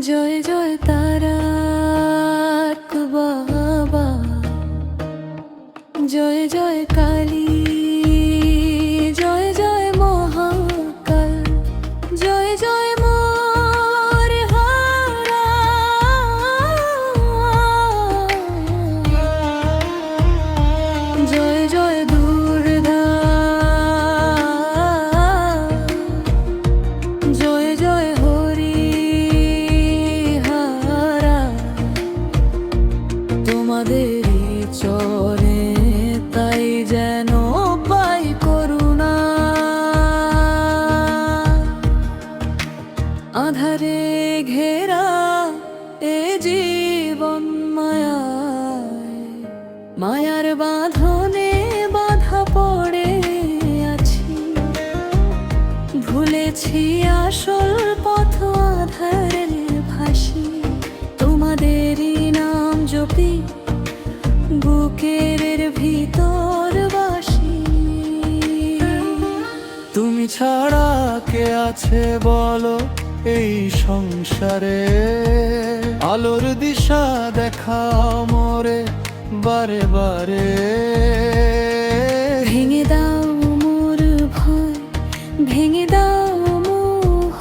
জয় জয় তারাক বাবা, জয় জয় কালী, জয় জয় মহাকাল, জয় জয় মোর হারা। জয় জয় দুর্গা, জয় জয় হরি হারা। তোমাদেরই চরে তাই যেন পাই করুণা, আধারে ঘেরা এ জীবন মায়ায়, মায়ার বাঁধনে বাঁধা পড়ে আছি। ভুলেছি আসল পথ, আধারে ভাসি। তোমাদেরই নাম জপি, বুকের ভিতর বাসি। তুমি ছাড়া কে আছে বলো এই সংসারে? আলোর দিশা দেখাও মোরে বারে বারে। ভেঙে দাও মোর ভয়, ভেঙে দাও মোহ,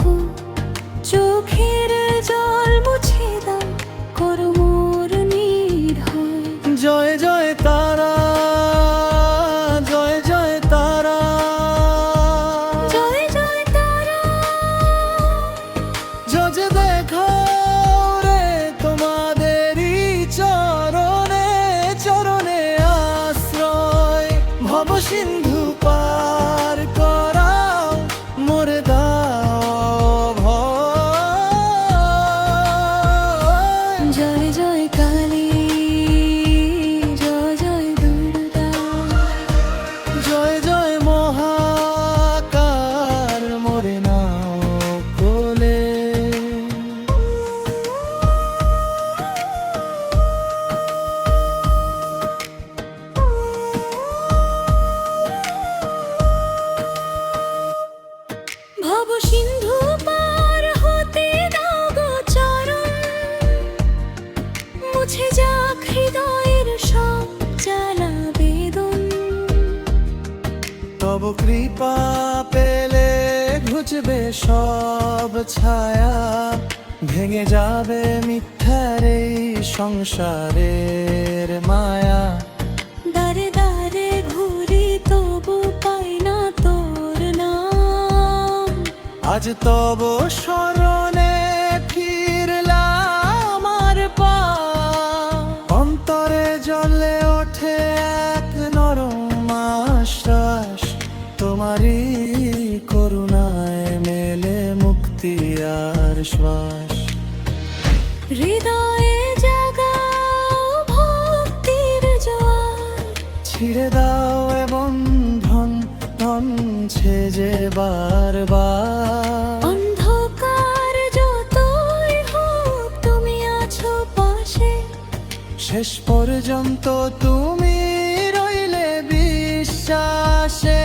চোখের জল মুছে দাও, করো মোর নির্ভয়। জয় জয় তারা, জয় জয় তারা, জয় জয় তারা। জজ দেখাও রে তোমাদেরই চরণে, চরণে আশ্রয়। ভব সিন্ধু পার করাও মোরে দাও ভয়। জয় জয় কালী, জয় জয় দুর্গা, জয় জয় মহাকাল, মোরে নাও কোলে। ভব সিন্ধু পার হতে দাও গো চরণ, মুছে যাক হৃদয়ের সব জ্বালা বেদন। তব কৃপা পেলে ঘুচবে সব ছায়া, ভেঙে যাবে মিথ্যার এই সংসারের মায়া। দারে দারে ঘুরি তবু পাই না তোর নাম, আজ তব স্মরণে ফিরলাম আর পা। অন্তরে জ্বলে ওঠে এক নরম আশ্বাস, তোমারই করুণায় মেলে মুক্তি আর শ্বাস। হৃদয়ে জাগাও ভক্তির জোয়ার, ছিড়ে দাও এ বন্ধন, ধন ছেজে বারবার। অন্ধকার যতই হোক তুমি আছো পাশে, শেষ পর্যন্ত তুমি রইলে বিশ্বাসে।